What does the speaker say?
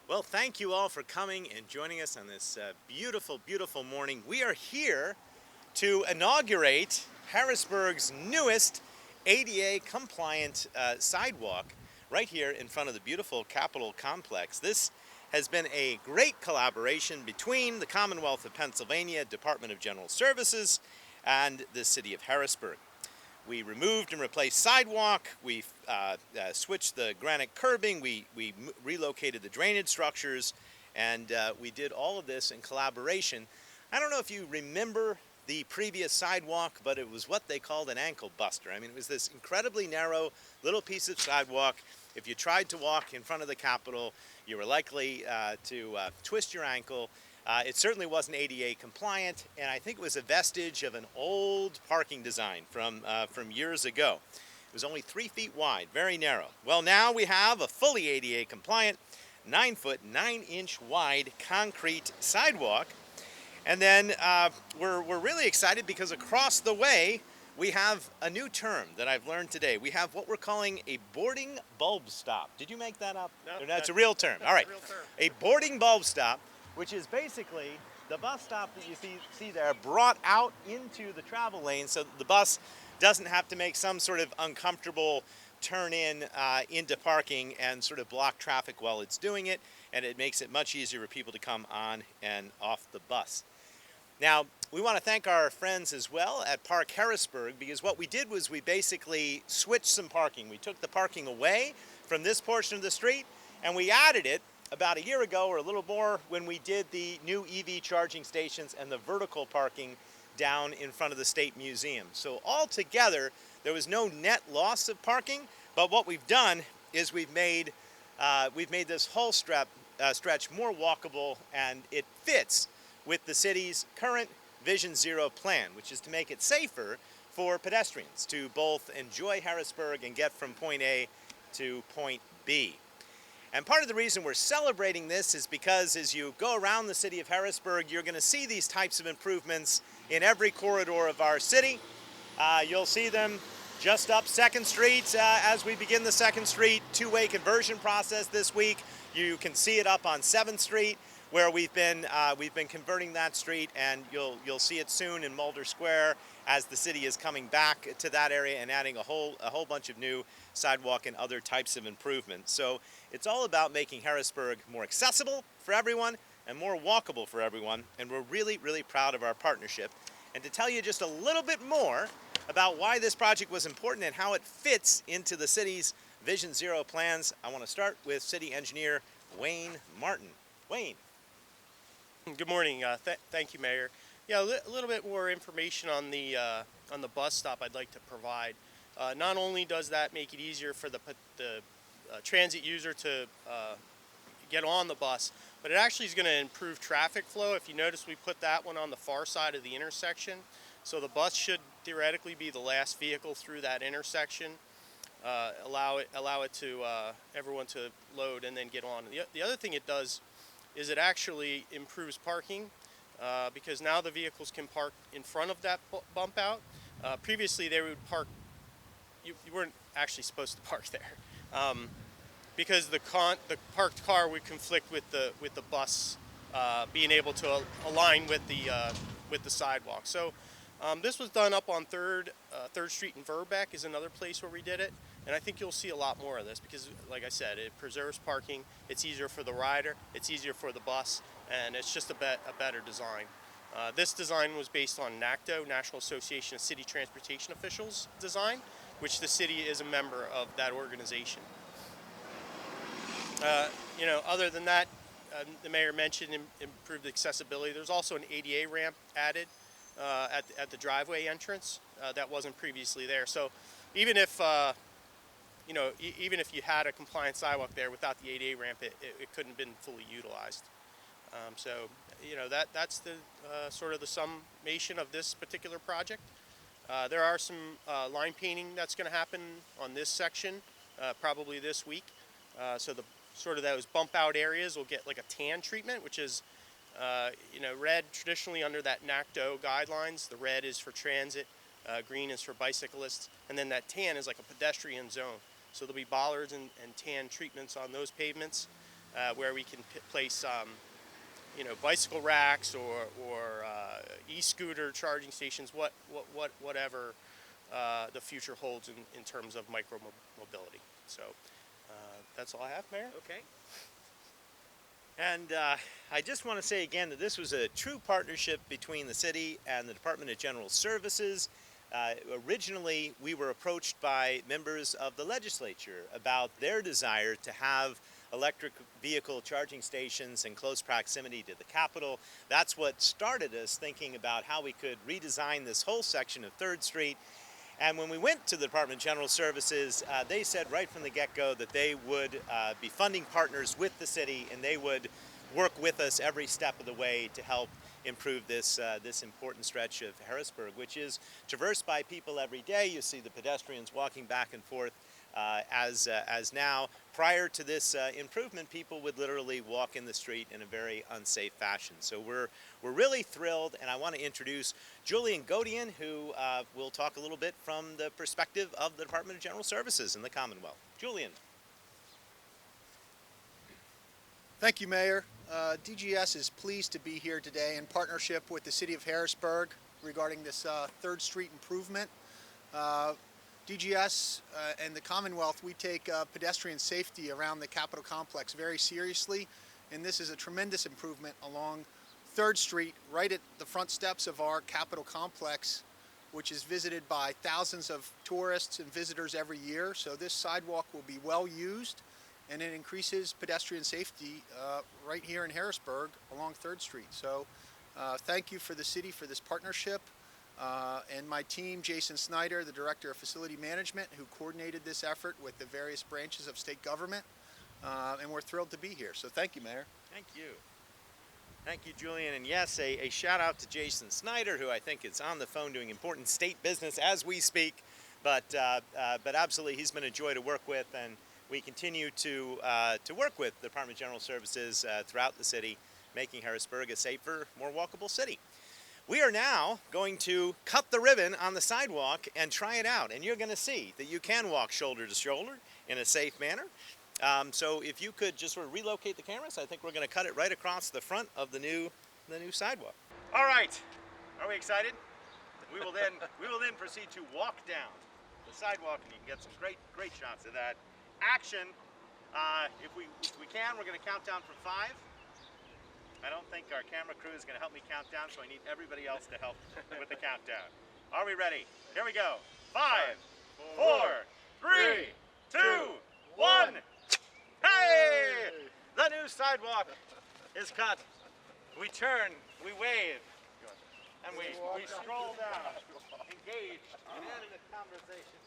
Well, thank you all for coming and joining us on this beautiful, beautiful morning. We are here to inaugurate Harrisburg's newest ADA compliant sidewalk right here in front of the beautiful Capitol complex. This has been a great collaboration between the Commonwealth of Pennsylvania, Department of General Services, and the city of Harrisburg. We removed and replaced sidewalk, we switched the granite curbing, we relocated the drainage structures, and we did all of this in collaboration. I don't know if you remember the previous sidewalk, but it was what they called an ankle buster. I mean, it was this incredibly narrow little piece of sidewalk. If you tried to walk in front of the Capitol, you were likely to twist your ankle. It certainly wasn't ADA compliant, and I think it was a vestige of an old parking design from years ago. It was only 3 feet wide, very narrow. Well, now we have a fully ADA compliant, 9-foot, 9-inch wide concrete sidewalk. And then we're really excited because across the way, we have a new term that I've learned today. We have what we're calling a boarding bulb stop. Did you make that up? No, That's a real term. All right. a real term. A boarding bulb stop, which is basically the bus stop that you see there brought out into the travel lane so that the bus doesn't have to make some sort of uncomfortable turn in into parking and sort of block traffic while it's doing it, and it makes it much easier for people to come on and off the bus. Now, we want to thank our friends as well at Park Harrisburg, because what we did was we basically switched some parking. We took the parking away from this portion of the street and we added it about a year ago or a little more when we did the new EV charging stations and the vertical parking down in front of the State Museum. So altogether, there was no net loss of parking, but what we've done is we've made this whole stretch more walkable, and it fits with the city's current Vision Zero plan, which is to make it safer for pedestrians to both enjoy Harrisburg and get from point A to point B. And part of the reason we're celebrating this is because as you go around the city of Harrisburg, you're going to see these types of improvements in every corridor of our city. You'll see them just up 2nd Street as we begin the 2nd Street two-way conversion process this week. You can see it up on 7th Street, where we've been converting that street, and you'll see it soon in Mulder Square as the city is coming back to that area and adding a whole bunch of new sidewalk and other types of improvements. So it's all about making Harrisburg more accessible for everyone and more walkable for everyone, and we're really, really proud of our partnership. And to tell you just a little bit more about why this project was important and how it fits into the city's Vision Zero plans, I want to start with City Engineer Wayne Martin. Wayne. Good morning. Thank you, Mayor. Yeah, a little bit more information on the bus stop I'd like to provide. Not only does that make it easier for the transit user to get on the bus, but it actually is going to improve traffic flow. If you notice, we put that one on the far side of the intersection, so the bus should theoretically be the last vehicle through that intersection. Allow it to everyone to load and then get on. The other thing it does is it actually improves parking because now the vehicles can park in front of that bump out. Previously, they would park. You weren't actually supposed to park there because the parked car would conflict with the bus being able to align with the sidewalk. So this was done up on 3rd Street in Verbeck is another place where we did it. And I think you'll see a lot more of this because, like I said, it preserves parking, it's easier for the rider, it's easier for the bus, and it's just a better design. This design was based on NACTO, National Association of City Transportation Officials design, which the city is a member of that organization. Other than that, the mayor mentioned improved accessibility. There's also an ADA ramp added at the driveway entrance that wasn't previously there. So even if even if you had a compliant sidewalk there without the ADA ramp, it couldn't have been fully utilized. That's the sort of the summation of this particular project. There are some line painting that's going to happen on this section probably this week. So the sort of those bump out areas will get like a tan treatment, which is red traditionally under that NACTO guidelines. The red is for transit, green is for bicyclists, and then that tan is like a pedestrian zone. So there'll be bollards and tan treatments on those pavements. where we can place bicycle racks or e-scooter charging stations, whatever the future holds in terms of micro mobility. So that's all I have, Mayor. Okay. And I just want to say again that this was a true partnership between the city and the Department of General Services. Originally, we were approached by members of the legislature about their desire to have electric vehicle charging stations in close proximity to the Capitol. That's what started us thinking about how we could redesign this whole section of 3rd Street. And when we went to the Department of General Services, they said right from the get-go that they would be funding partners with the city, and they would work with us every step of the way to help improve this important stretch of Harrisburg, which is traversed by people every day. You see the pedestrians walking back and forth as now. Prior to this improvement, people would literally walk in the street in a very unsafe fashion. So we're really thrilled, and I want to introduce Julian Godian, who will talk a little bit from the perspective of the Department of General Services in the Commonwealth. Julian. Thank you, Mayor. DGS is pleased to be here today in partnership with the City of Harrisburg regarding this 3rd Street improvement. DGS and the Commonwealth, we take pedestrian safety around the Capitol complex very seriously, and this is a tremendous improvement along 3rd Street, right at the front steps of our Capitol complex, which is visited by thousands of tourists and visitors every year. So this sidewalk will be well used, and it increases pedestrian safety right here in Harrisburg along 3rd Street. So thank you for the city for this partnership. And my team, Jason Snyder, the Director of Facility Management, who coordinated this effort with the various branches of state government. And we're thrilled to be here. So thank you, Mayor. Thank you. Thank you, Julian. And yes, a shout out to Jason Snyder, who I think is on the phone doing important state business as we speak. But absolutely, he's been a joy to work with, and we continue to work with the Department of General Services throughout the city, making Harrisburg a safer, more walkable city. We are now going to cut the ribbon on the sidewalk and try it out, and you're going to see that you can walk shoulder to shoulder in a safe manner. So if you could just sort of relocate the cameras, I think we're going to cut it right across the front of the new sidewalk. All right, are we excited? We will then proceed to walk down the sidewalk, and you can get some great shots of that action. If we can, we're going to count down from 5. I don't think our camera crew is going to help me count down, so I need everybody else to help with the countdown. Are we ready? Here we go. 5, 4, 3, 2, 1. Hey! The new sidewalk is cut. We turn, we wave, and we stroll down, engaged in animate conversation.